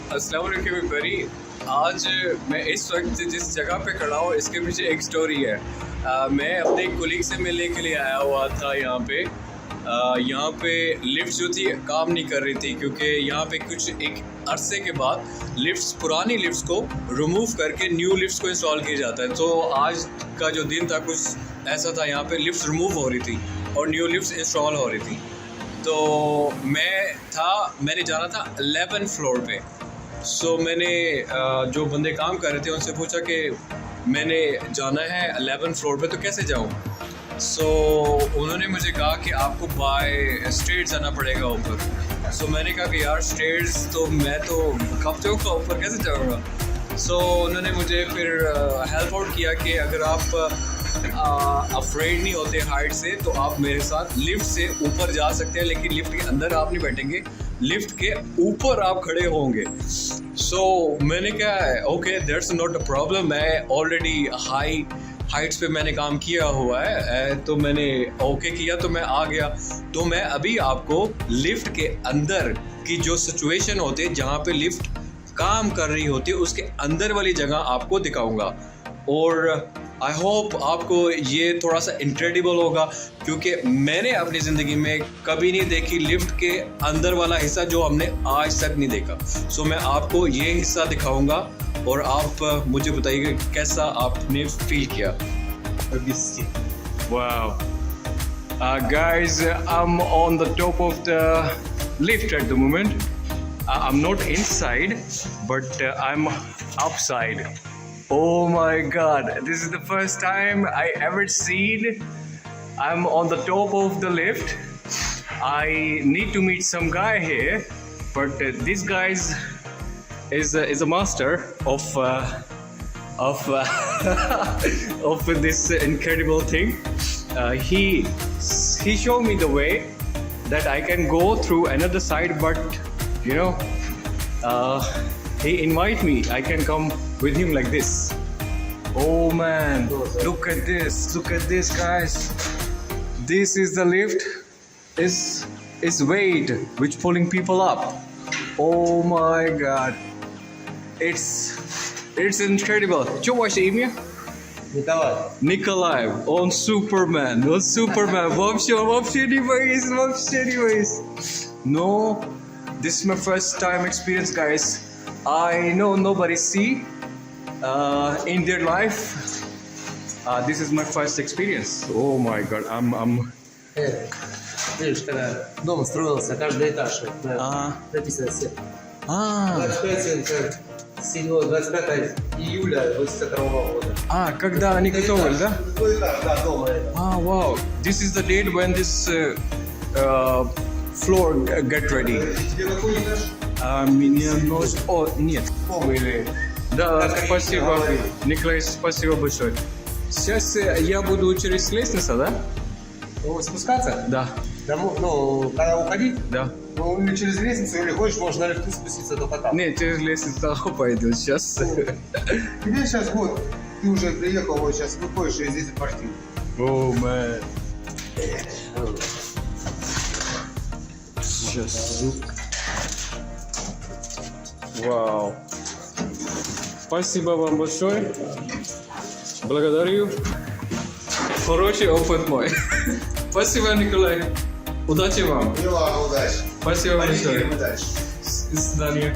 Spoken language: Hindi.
अस्सलाम वालेकुम एवरीबॉडी। आज मैं इस वक्त जिस जगह पे खड़ा हूँ इसके पीछे एक स्टोरी है। मैं अपने कोलीग से मिलने के लिए आया हुआ था यहाँ पे। यहाँ पे लिफ्ट जो थी काम नहीं कर रही थी क्योंकि यहाँ पे कुछ एक अरसे के बाद लिफ्ट्स पुरानी लिफ्ट्स को रिमूव करके न्यू लिफ्ट्स को इंस्टॉल किया जाता है। तो आज का जो दिन था कुछ ऐसा था, यहाँ पे लिफ्ट्स रिमूव हो रही थी और न्यू लिफ्ट्स इंस्टॉल हो रही थी। तो मैंने जाना था 11 फ्लोर पे। सो मैंने जो बंदे काम कर रहे थे उनसे पूछा कि मैंने जाना है 11 फ्लोर पे तो कैसे जाऊँ। सो उन्होंने मुझे कहा कि आपको बाय स्टेयर्स जाना पड़ेगा ऊपर। सो मैंने कहा कि यार स्टेयर्स तो मैं तो कब जाऊँगा ऊपर, कैसे जाऊँगा। सो उन्होंने मुझे फिर हेल्प आउट किया कि अगर आप अफ्रेड नहीं होते हाइट से तो आप मेरे साथ लिफ्ट से ऊपर जा सकते हैं, लेकिन लिफ्ट के अंदर आप नहीं बैठेंगे, लिफ्ट के ऊपर आप खड़े होंगे। सो मैंने कहा okay that's not a problem, मैं ऑलरेडी हाइट्स पे मैंने काम किया हुआ है। तो मैंने ओके किया तो मैं आ गया। तो मैं अभी आपको लिफ्ट के अंदर की जो सिचुएशन होती है जहाँ पे लिफ्ट काम कर रही होती है उसके अंदर वाली जगह आपको दिखाऊंगा। और आई होप आपको ये थोड़ा सा इनक्रेडिबल होगा क्योंकि मैंने अपनी ज़िंदगी में कभी नहीं देखी लिफ्ट के अंदर वाला हिस्सा जो हमने आज तक नहीं देखा। सो मैं आपको ये हिस्सा दिखाऊंगा और आप मुझे बताइएगा कैसा आपने फील किया। Wow. Guys, I'm on the top of the lift at the moment. I'm not inside, but I'm outside. Oh my God, this is the first time I ever seen I'm on the top of the lift. I need to meet some guy here, but this guy is a master of of this incredible thing. He showed me the way that I can go through another side, but you know, he invite me. I can come with him like this. Oh man, look at this guys. This is the lift. Is weight which pulling people up. Oh my God, it's incredible. Что ваше имя? Николай. Он Superman. Вообще не боюсь. No, this is my first time experience, guys. I know nobody see in their life. This is my first experience. Oh my God, I'm. Видишь, когда дом строился, каждый этаж написано все. 25 июля 22 года. Когда они готовы, да? Да, дома. Wow. This is the date when this floor get ready. Тебе какой этаж? Меня носит... О, нет. Да, спасибо. Николай, спасибо большое. Сейчас я буду через лестницу, да? Спускаться? Да. Ну, когда уходить? Да. Ну, или через лестницу, или хочешь, можно на лифту спуститься до кота. Нет, через лестницу пойдет сейчас. Тебе сейчас вот, ты уже приехал, вот сейчас выходишь и здесь квартиру. О, мэн. Сейчас. Вау. Спасибо вам большое. Благодарю. Хороший опыт мой. Спасибо, Николай. Удачи вам. Удачи. Спасибо большое. Удачи. До свидания.